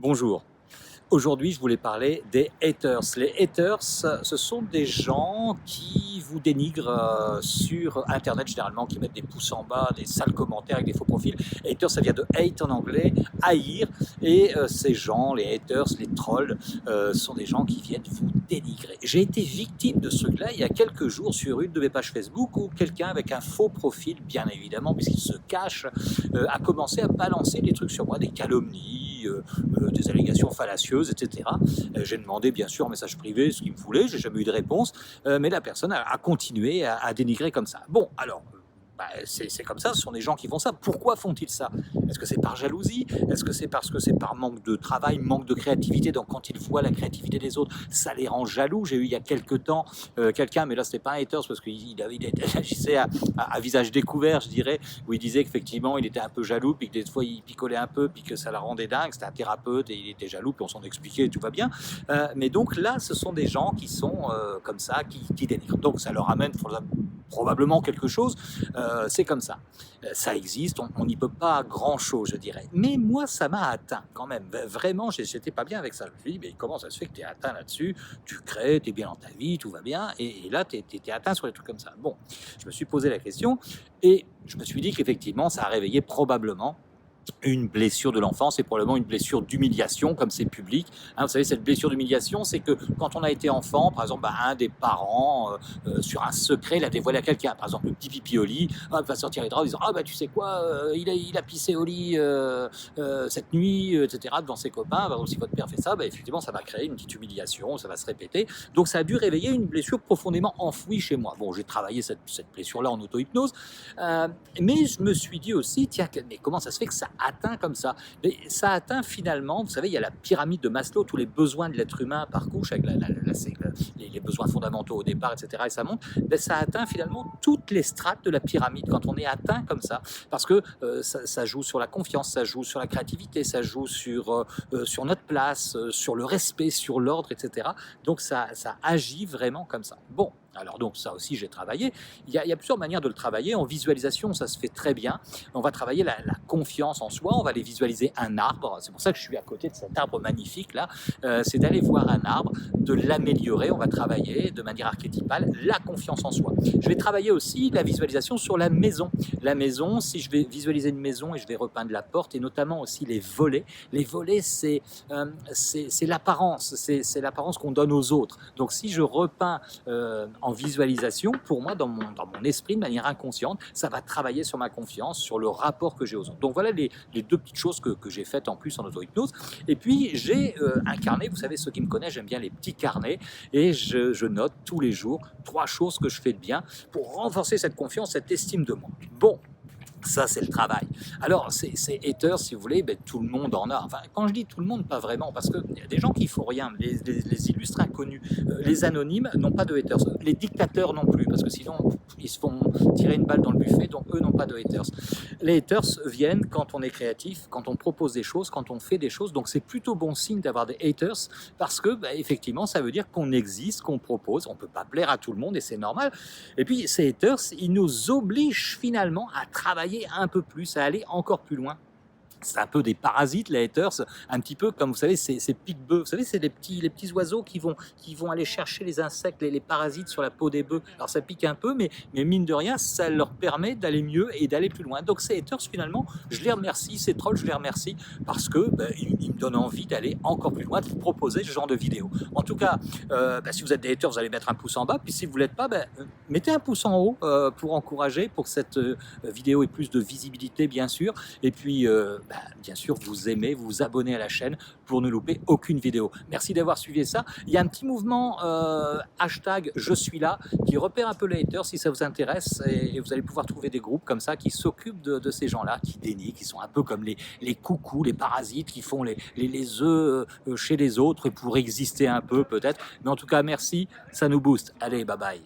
Bonjour. Aujourd'hui, je voulais parler des haters. Les haters, ce sont des gens qui vous dénigrent sur Internet, généralement, qui mettent des pouces en bas, des sales commentaires avec des faux profils. Haters, ça vient de hate en anglais, haïr. Et ces gens, les haters, les trolls, sont des gens qui viennent vous dénigrer. J'ai été victime de ce truc-là il y a quelques jours sur une de mes pages Facebook où quelqu'un avec un faux profil, bien évidemment, puisqu'il se cache, a commencé à balancer des trucs sur moi, des calomnies, des allégations fallacieuses, etc. J'ai demandé bien sûr en message privé ce qu'il me voulait, j'ai jamais eu de réponse, mais la personne a continué à dénigrer comme ça. Bon, alors, c'est comme ça, ce sont des gens qui font ça. Pourquoi font-ils ça? Est-ce que c'est par jalousie? Est-ce que c'est parce que c'est par manque de travail, manque de créativité? Donc quand ils voient la créativité des autres, ça les rend jaloux. J'ai eu il y a quelques temps quelqu'un, mais là c'était pas un hater parce qu'il agissait à visage découvert, je dirais, où il disait qu'effectivement il était un peu jaloux, puis que des fois il picolait un peu, puis que ça la rendait dingue. C'était un thérapeute et il était jaloux, puis on s'en expliquait et tout va bien. Mais donc là, ce sont des gens qui sont comme ça, qui dénigrent. Donc ça leur amène probablement quelque chose. C'est comme ça. Ça existe, on n'y peut pas grand-chose, je dirais. Mais moi, ça m'a atteint quand même. Vraiment, j'étais pas bien avec ça. Je me suis dit, mais comment ça se fait que tu es atteint là-dessus? Tu crées, tu es bien dans ta vie, tout va bien. Et là, tu es atteint sur des trucs comme ça. Bon, je me suis posé la question et je me suis dit qu'effectivement, ça a réveillé probablement une blessure de l'enfance et probablement une blessure d'humiliation, comme c'est public. Vous savez, cette blessure d'humiliation, c'est que quand on a été enfant, par exemple, un des parents, sur un secret, l'a dévoilé à quelqu'un. Par exemple, le petit pipi au lit, va sortir les draps en disant tu sais quoi, il a pissé au lit cette nuit, etc., devant ses copains. Si votre père fait ça, effectivement, ça va créer une petite humiliation, ça va se répéter. Donc, ça a dû réveiller une blessure profondément enfouie chez moi. Bon, j'ai travaillé cette blessure-là en auto-hypnose, mais je me suis dit aussi, tiens, mais comment ça se fait que ça atteint comme ça? Mais ça atteint finalement, vous savez, il y a la pyramide de Maslow, tous les besoins de l'être humain par couche, avec les besoins fondamentaux au départ, etc. Et ça monte. Ça atteint finalement toutes les strates de la pyramide quand on est atteint comme ça. Parce que ça joue sur la confiance, ça joue sur la créativité, ça joue sur notre place, sur le respect, sur l'ordre, etc. Donc ça agit vraiment comme ça. Bon. Alors donc ça aussi j'ai travaillé. Il y a plusieurs manières de le travailler. En visualisation, ça se fait très bien. On va travailler la confiance en soi. On va aller visualiser un arbre. C'est pour ça que je suis à côté de cet arbre magnifique là. C'est d'aller voir un arbre, de l'améliorer. On va travailler de manière archétypale la confiance en soi. Je vais travailler aussi la visualisation sur la maison. La maison, si je vais visualiser une maison et je vais repeindre la porte et notamment aussi les volets. Les volets, c'est l'apparence. C'est l'apparence qu'on donne aux autres. Donc si je repeins en visualisation, pour moi, dans mon esprit, de manière inconsciente, ça va travailler sur ma confiance, sur le rapport que j'ai aux autres. Donc voilà les deux petites choses que j'ai faites en plus en auto-hypnose. Et puis j'ai un carnet, vous savez, ceux qui me connaissent, j'aime bien les petits carnets, et je note tous les jours 3 choses que je fais de bien pour renforcer cette confiance, cette estime de moi. Bon. Ça, c'est le travail. Alors, ces haters, si vous voulez, tout le monde en a. Enfin, quand je dis tout le monde, pas vraiment, parce qu'il y a des gens qui font rien. Les illustres inconnus, les anonymes n'ont pas de haters. Les dictateurs non plus, parce que sinon, ils se font tirer une balle dans le buffet, donc eux n'ont pas de haters. Les haters viennent quand on est créatif, quand on propose des choses, quand on fait des choses. Donc, c'est plutôt bon signe d'avoir des haters, parce que, effectivement, ça veut dire qu'on existe, qu'on propose. On ne peut pas plaire à tout le monde, et c'est normal. Et puis, ces haters, ils nous obligent finalement à travailler un peu plus, à aller encore plus loin. C'est un peu des parasites, les haters, un petit peu comme, vous savez, ces pique-bœufs. Vous savez, c'est les petits oiseaux qui vont aller chercher les insectes, les parasites sur la peau des bœufs. Alors ça pique un peu, mais mine de rien, ça leur permet d'aller mieux et d'aller plus loin. Donc ces haters, finalement, je les remercie, ces trolls, je les remercie parce que ils me donnent envie d'aller encore plus loin, de vous proposer ce genre de vidéos. En tout cas, si vous êtes des haters, vous allez mettre un pouce en bas. Puis si vous ne l'êtes pas, mettez un pouce en haut pour encourager, pour que cette vidéo ait plus de visibilité, bien sûr. Et puis, bien sûr, vous aimez, vous vous abonnez à la chaîne pour ne louper aucune vidéo. Merci d'avoir suivi ça. Il y a un petit mouvement hashtag je suis là qui repère un peu les haters si ça vous intéresse et vous allez pouvoir trouver des groupes comme ça qui s'occupent de ces gens-là, qui dénient, qui sont un peu comme les coucous, les parasites qui font les œufs chez les autres pour exister un peu peut-être. Mais en tout cas, merci, ça nous booste. Allez, bye bye.